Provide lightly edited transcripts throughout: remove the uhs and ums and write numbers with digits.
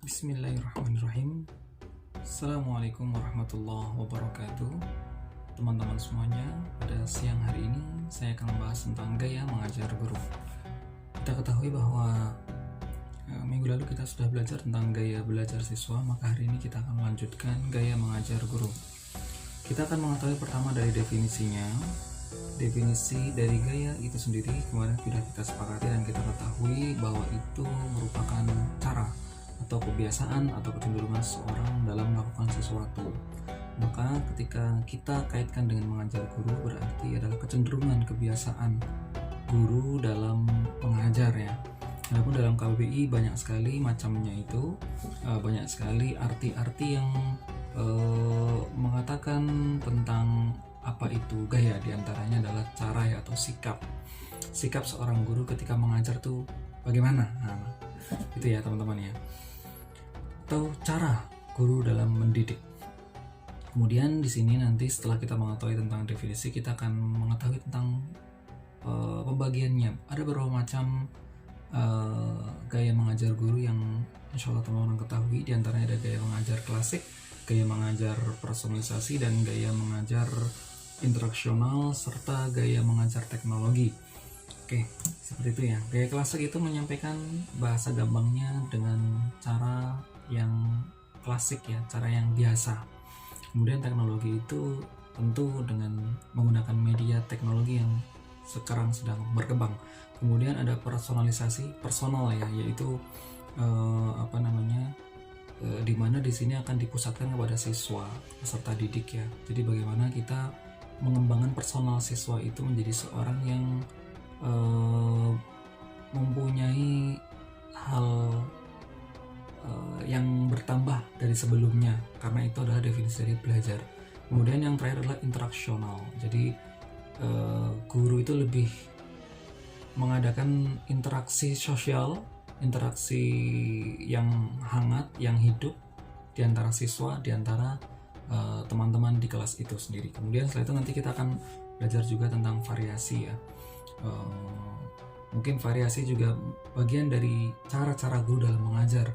Bismillahirrahmanirrahim. Assalamualaikum warahmatullahi wabarakatuh. Teman-teman semuanya, pada siang hari ini saya akan membahas tentang gaya mengajar guru. Kita ketahui bahwa minggu lalu kita sudah belajar tentang gaya belajar siswa, maka hari ini kita akan melanjutkan gaya mengajar guru. Kita akan mengetahui pertama dari definisinya. Definisi dari gaya itu sendiri kemarin sudah kita sepakati dan kita ketahui bahwa itu merupakan cara atau kebiasaan atau kecenderungan seseorang dalam melakukan sesuatu. Maka ketika kita kaitkan dengan mengajar guru, berarti adalah kecenderungan kebiasaan guru dalam mengajar ya. Walaupun dalam KBBI banyak sekali macamnya itu, banyak sekali arti-arti yang mengatakan tentang apa itu gaya. Diantaranya adalah cara ya, atau sikap seorang guru ketika mengajar tuh bagaimana. Nah, itu ya teman-teman ya, atau cara guru dalam mendidik. Kemudian di sini nanti setelah kita mengetahui tentang definisi, kita akan mengetahui tentang pembagiannya. Ada beberapa macam gaya mengajar guru yang insya Allah teman-teman ketahui. Di antaranya ada gaya mengajar klasik, gaya mengajar personalisasi, dan gaya mengajar interaksional, serta gaya mengajar teknologi. Oke, seperti itu ya. Gaya klasik itu menyampaikan bahasa gampangnya dengan cara yang klasik ya, cara yang biasa. Kemudian teknologi itu tentu dengan menggunakan media teknologi yang sekarang sedang berkembang. Kemudian ada personalisasi, personal ya, yaitu di mana di sini akan dipusatkan kepada siswa peserta didik ya. Jadi bagaimana kita mengembangkan personal siswa itu menjadi seorang yang mempunyai hal yang bertambah dari sebelumnya, karena itu adalah definisi dari belajar. Kemudian yang terakhir adalah interaksional. Jadi guru itu lebih mengadakan interaksi sosial, interaksi yang hangat, yang hidup di antara siswa, di antara teman-teman di kelas itu sendiri. Kemudian setelah itu nanti kita akan belajar juga tentang variasi ya. Mungkin variasi juga bagian dari cara-cara guru dalam mengajar.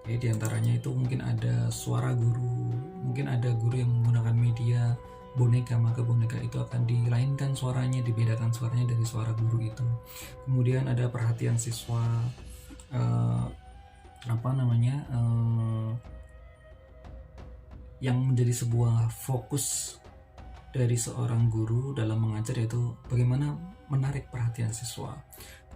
Jadi di antaranya itu mungkin ada suara guru, mungkin ada guru yang menggunakan media boneka, maka boneka itu akan dilainkan suaranya, dibedakan suaranya dari suara guru itu. Kemudian ada perhatian siswa, yang menjadi sebuah fokus dari seorang guru dalam mengajar, yaitu bagaimana menarik perhatian siswa.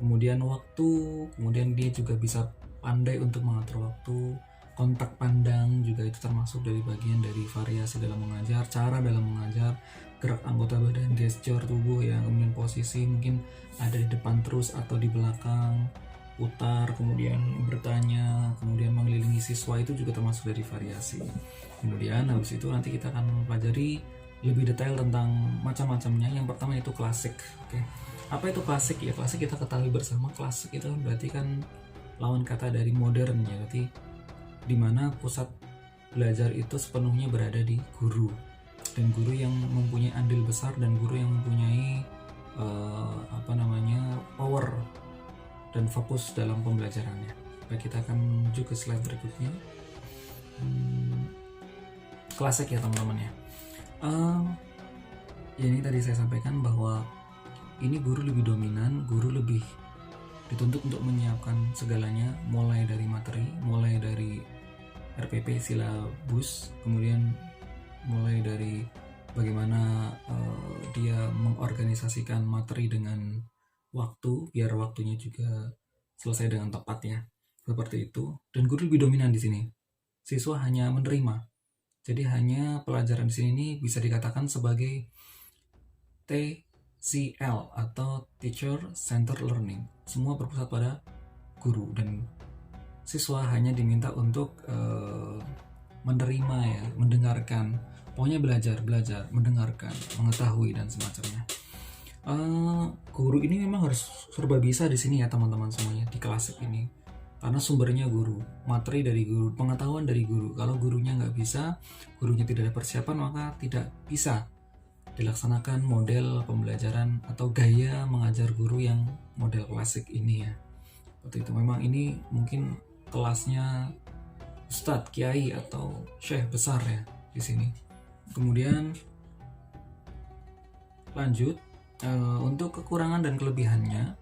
Kemudian waktu, kemudian dia juga bisa pandai untuk mengatur waktu. Kontak pandang juga itu termasuk dari bagian dari variasi dalam mengajar, cara dalam mengajar, gerak anggota badan, gesture tubuh ya, kemudian posisi mungkin ada di depan terus atau di belakang, putar, kemudian bertanya, kemudian mengelilingi siswa, itu juga termasuk dari variasi. Kemudian habis itu nanti kita akan mempelajari lebih detail tentang macam-macamnya. Yang pertama itu klasik. Oke. Apa itu klasik ya? Klasik kita ketahui bersama, klasik itu berarti kan lawan kata dari modern ya, berarti dimana pusat belajar itu sepenuhnya berada di guru, dan guru yang mempunyai andil besar, dan guru yang mempunyai power dan fokus dalam pembelajarannya. Baik, kita akan menuju ke slide berikutnya. Klasik ya teman-teman ya. Ya ini tadi saya sampaikan bahwa ini guru lebih dominan, guru lebih dituntut untuk menyiapkan segalanya, mulai dari materi, mulai dari RPP silabus, kemudian mulai dari bagaimana dia mengorganisasikan materi dengan waktu, biar waktunya juga selesai dengan tepat ya, seperti itu. Dan guru lebih dominan di sini, siswa hanya menerima. Jadi hanya pelajaran di sini bisa dikatakan sebagai TCL atau Teacher Centered Learning. Semua berpusat pada guru, dan siswa hanya diminta untuk menerima ya, mendengarkan. Pokoknya belajar, mendengarkan, mengetahui dan semacamnya. Guru ini memang harus serba bisa di sini ya teman-teman semuanya, di klasik ini. Karena sumbernya guru, materi dari guru, pengetahuan dari guru. Kalau gurunya nggak bisa, gurunya tidak ada persiapan, maka tidak bisa dilaksanakan model pembelajaran atau gaya mengajar guru yang model klasik ini ya. Seperti itu. Memang ini mungkin kelasnya ustadz, kiai atau syekh besar ya di sini. Kemudian lanjut, untuk kekurangan dan kelebihannya,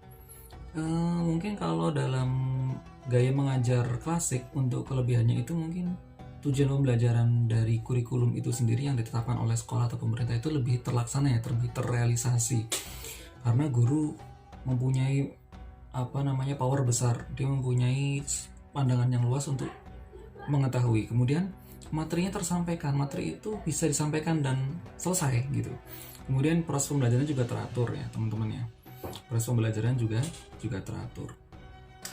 mungkin kalau dalam gaya mengajar klasik, untuk kelebihannya itu mungkin tujuan pembelajaran dari kurikulum itu sendiri yang ditetapkan oleh sekolah atau pemerintah itu lebih terlaksana ya, lebih terrealisasi, karena guru mempunyai power besar, dia mempunyai pandangan yang luas untuk mengetahui. Kemudian materinya tersampaikan, materi itu bisa disampaikan dan selesai gitu. Kemudian proses pembelajaran juga teratur ya teman-teman ya. Proses pembelajaran juga teratur.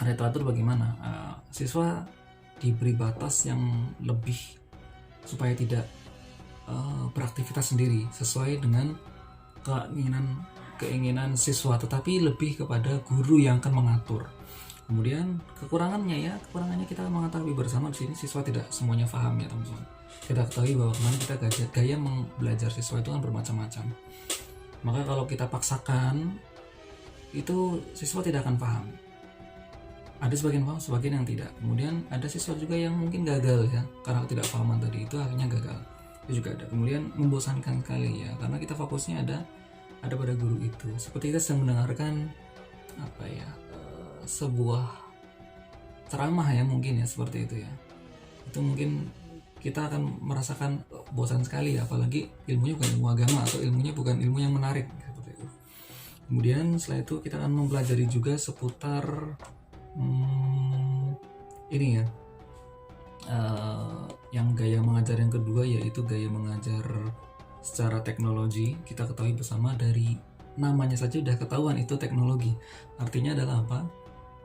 Ada teratur bagaimana? Siswa diberi batas yang lebih supaya tidak beraktivitas sendiri sesuai dengan keinginan siswa, tetapi lebih kepada guru yang akan mengatur. Kemudian kekurangannya kita mengetahui bersama di sini, siswa tidak semuanya paham ya teman-teman. Kita ketahui bahwa kemarin kita gaya belajar siswa itu kan bermacam-macam. Maka kalau kita paksakan, itu siswa tidak akan paham. Ada sebagian paham, sebagian yang tidak. Kemudian ada siswa juga yang mungkin gagal ya, karena ketidakpahaman tadi itu akhirnya gagal. Itu juga ada. Kemudian membosankan sekali ya, karena kita fokusnya ada pada guru itu. Seperti kita sedang mendengarkan sebuah ceramah ya, mungkin ya seperti itu ya. Itu mungkin kita akan merasakan bosan sekali ya, apalagi ilmunya bukan ilmu agama atau ilmunya bukan ilmu yang menarik seperti itu. Kemudian setelah itu kita akan mempelajari juga seputar ini ya, yang gaya mengajar yang kedua, yaitu gaya mengajar secara teknologi. Kita ketahui bersama dari namanya saja udah ketahuan itu teknologi. Artinya adalah apa?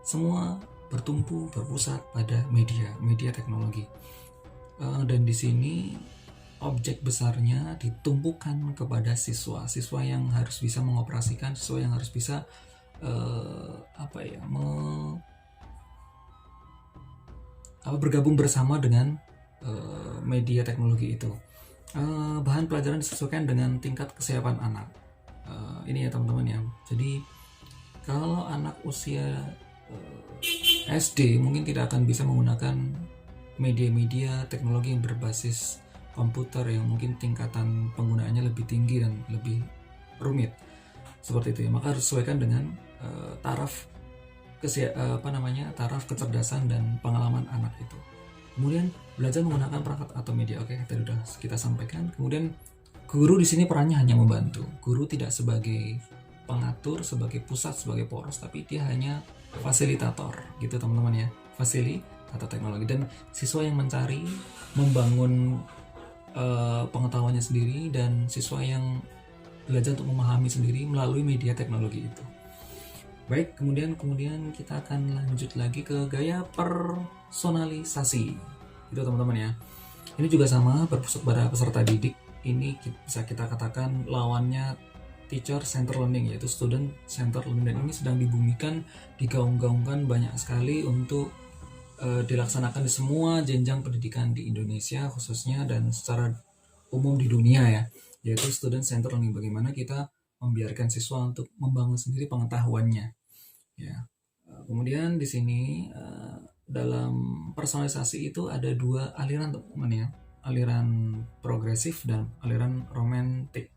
Semua berpusat pada media teknologi. Dan di sini objek besarnya ditumpukan kepada siswa yang harus bisa mengoperasikan, siswa yang harus bisa bergabung bersama dengan media teknologi itu. Bahan pelajaran disesuaikan dengan tingkat kesiapan anak. Ini ya teman-teman ya. Jadi kalau anak usia SD mungkin tidak akan bisa menggunakan media-media teknologi yang berbasis komputer yang mungkin tingkatan penggunaannya lebih tinggi dan lebih rumit seperti itu ya. Maka harus sesuaikan dengan taraf kecerdasan dan pengalaman anak itu. Kemudian belajar menggunakan perangkat atau media. Oke, tadi sudah kita sampaikan. Kemudian guru di sini perannya hanya membantu. Guru tidak sebagai pengatur, sebagai pusat, sebagai poros, tapi dia hanya fasilitator gitu teman-teman ya. Fasilitator teknologi, dan siswa yang mencari, membangun pengetahuannya sendiri, dan siswa yang belajar untuk memahami sendiri melalui media teknologi itu. Baik, kemudian kita akan lanjut lagi ke gaya personalisasi itu teman-teman ya. Ini juga sama, berpusat pada peserta didik. Ini bisa kita katakan lawannya teacher center learning, yaitu student center learning, dan ini sedang dibumikan, digaung-gaungkan banyak sekali untuk dilaksanakan di semua jenjang pendidikan di Indonesia khususnya, dan secara umum di dunia ya, yaitu student center learning. Bagaimana kita membiarkan siswa untuk membangun sendiri pengetahuannya ya. Kemudian di sini dalam personalisasi itu ada dua aliran teman-teman ya, aliran progresif dan aliran romantik.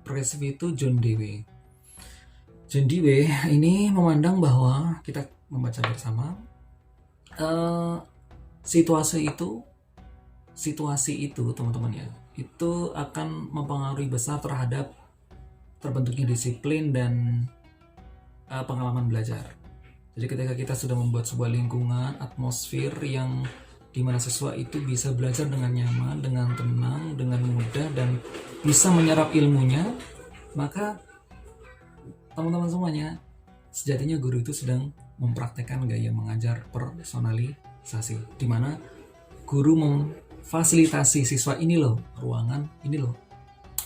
Progresif itu John Dewey ini memandang bahwa, kita membaca bersama, situasi itu teman-teman ya, itu akan mempengaruhi besar terhadap terbentuknya disiplin dan pengalaman belajar. Jadi ketika kita sudah membuat sebuah lingkungan, atmosfer yang dimana siswa itu bisa belajar dengan nyaman, dengan tenang, dengan mudah, dan bisa menyerap ilmunya, maka teman-teman semuanya, sejatinya guru itu sedang mempraktekkan gaya mengajar personalisasi, dimana guru memfasilitasi siswa, ini loh ruangan, ini loh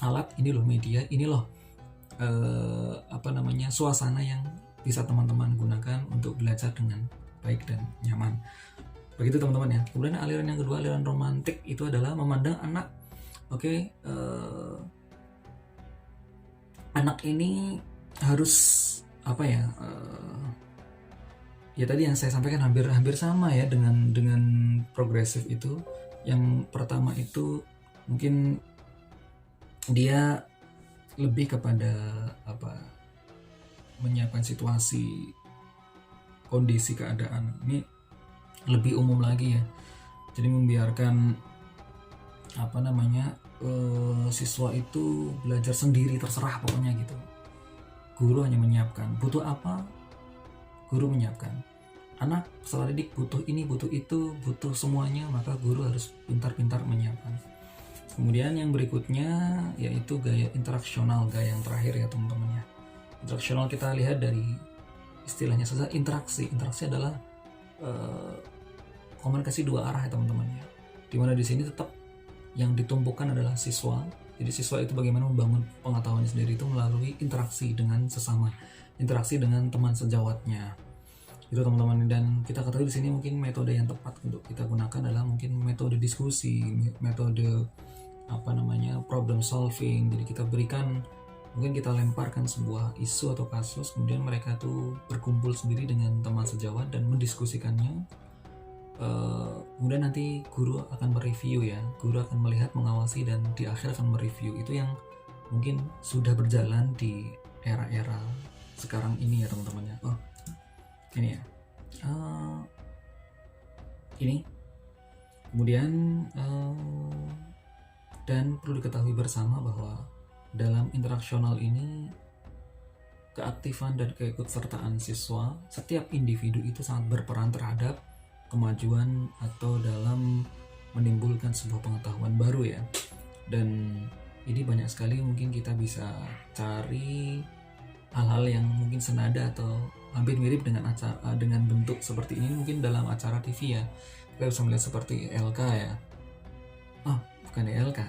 alat, ini loh media, ini loh suasana yang bisa teman-teman gunakan untuk belajar dengan baik dan nyaman. Begitu teman-teman ya. Kemudian aliran yang kedua, aliran romantik, itu adalah memandang anak, anak ini harus ya tadi yang saya sampaikan hampir sama ya dengan progresif itu. Yang pertama itu mungkin dia lebih kepada menyiapkan situasi, kondisi, keadaan. Ini lebih umum lagi ya. Jadi membiarkan siswa itu belajar sendiri, terserah pokoknya gitu. Guru hanya menyiapkan, butuh apa, guru menyiapkan. Anak peserta didik butuh ini, butuh itu, butuh semuanya, maka guru harus pintar-pintar menyiapkan. Kemudian yang berikutnya yaitu gaya interaksional, gaya yang terakhir ya teman-teman ya. Interaksional kita lihat dari istilahnya saja interaksi. Interaksi adalah komunikasi dua arah ya teman-teman ya. Dimana di sini tetap yang ditumpukan adalah siswa. Jadi siswa itu bagaimana membangun pengetahuannya sendiri itu melalui interaksi dengan sesama, interaksi dengan teman sejawatnya. Itu teman-teman, dan kita ketahui di sini mungkin metode yang tepat untuk kita gunakan adalah mungkin metode diskusi, metode problem solving. Jadi kita berikan, mungkin kita lemparkan sebuah isu atau kasus, kemudian mereka tuh berkumpul sendiri dengan teman sejawat dan mendiskusikannya. Kemudian nanti guru akan mereview ya, guru akan melihat, mengawasi, dan di akhir akan mereview. Itu yang mungkin sudah berjalan di era-era sekarang ini ya teman-teman ya. Ini ya, ini kemudian dan perlu diketahui bersama bahwa dalam interaksional ini keaktifan dan keikutsertaan siswa, setiap individu itu sangat berperan terhadap kemajuan atau dalam menimbulkan sebuah pengetahuan baru ya. Dan ini banyak sekali mungkin kita bisa cari hal-hal yang mungkin senada atau hampir mirip dengan dengan bentuk seperti ini mungkin dalam acara TV ya. Kita bisa melihat seperti LK ya. Bukan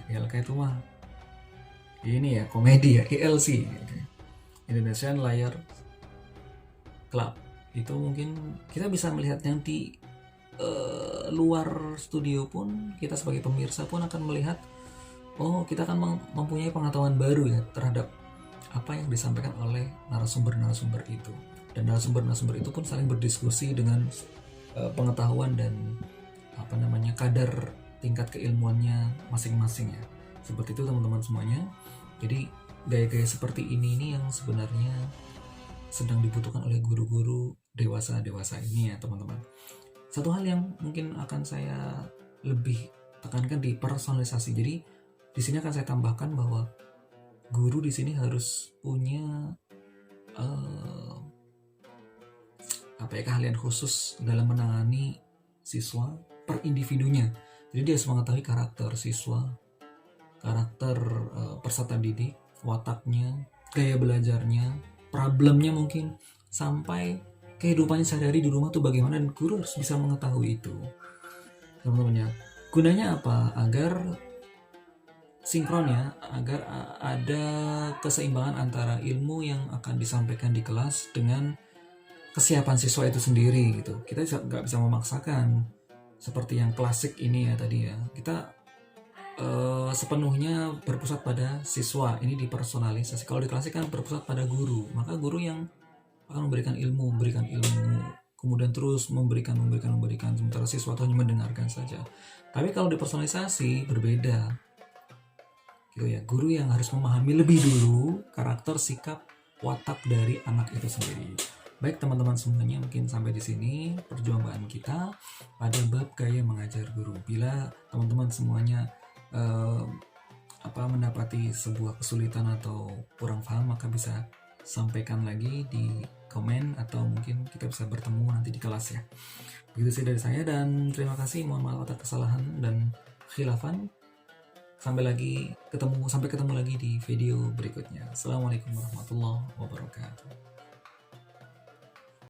LK itu mah ini ya, komedi ya, ILC, Indonesian Layar Club. Itu mungkin kita bisa melihat yang di luar studio pun, kita sebagai pemirsa pun akan melihat, kita akan mempunyai pengetahuan baru ya terhadap apa yang disampaikan oleh narasumber-narasumber itu. Dan narasumber-narasumber itu pun saling berdiskusi dengan pengetahuan dan kadar tingkat keilmuannya masing-masing ya. Seperti itu teman-teman semuanya. Jadi gaya-gaya seperti ini yang sebenarnya sedang dibutuhkan oleh guru-guru dewasa ini ya teman-teman. Satu hal yang mungkin akan saya lebih tekankan di personalisasi. Jadi di sini akan saya tambahkan bahwa guru di sini harus punya keahlian khusus dalam menangani siswa per individunya. Jadi dia harus mengetahui karakter siswa, karakter peserta didik, wataknya, gaya belajarnya, problemnya mungkin, sampai kehidupannya sehari-hari di rumah tuh bagaimana, dan guru harus bisa mengetahui itu teman-teman ya. Gunanya apa? Agar sinkron ya, agar ada keseimbangan antara ilmu yang akan disampaikan di kelas dengan kesiapan siswa itu sendiri gitu. Kita nggak bisa memaksakan seperti yang klasik ini ya tadi ya. Kita sepenuhnya berpusat pada siswa, ini dipersonalisasi. Kalau di klasik kan berpusat pada guru, maka guru yang akan memberikan ilmu, kemudian terus memberikan, sementara siswa itu hanya mendengarkan saja. Tapi kalau dipersonalisasi berbeda gitu ya, guru yang harus memahami lebih dulu karakter, sikap, watak dari anak itu sendiri. Baik teman-teman semuanya, mungkin sampai di sini perjumpaan kita pada bab gaya mengajar guru. Bila teman-teman semuanya mendapati sebuah kesulitan atau kurang paham, maka bisa sampaikan lagi di komen, atau mungkin kita bisa bertemu nanti di kelas ya. Begitu sih dari saya, dan terima kasih, mohon maaf atas kesalahan dan khilafan. Sampai ketemu lagi di video berikutnya. Assalamualaikum warahmatullahi wabarakatuh.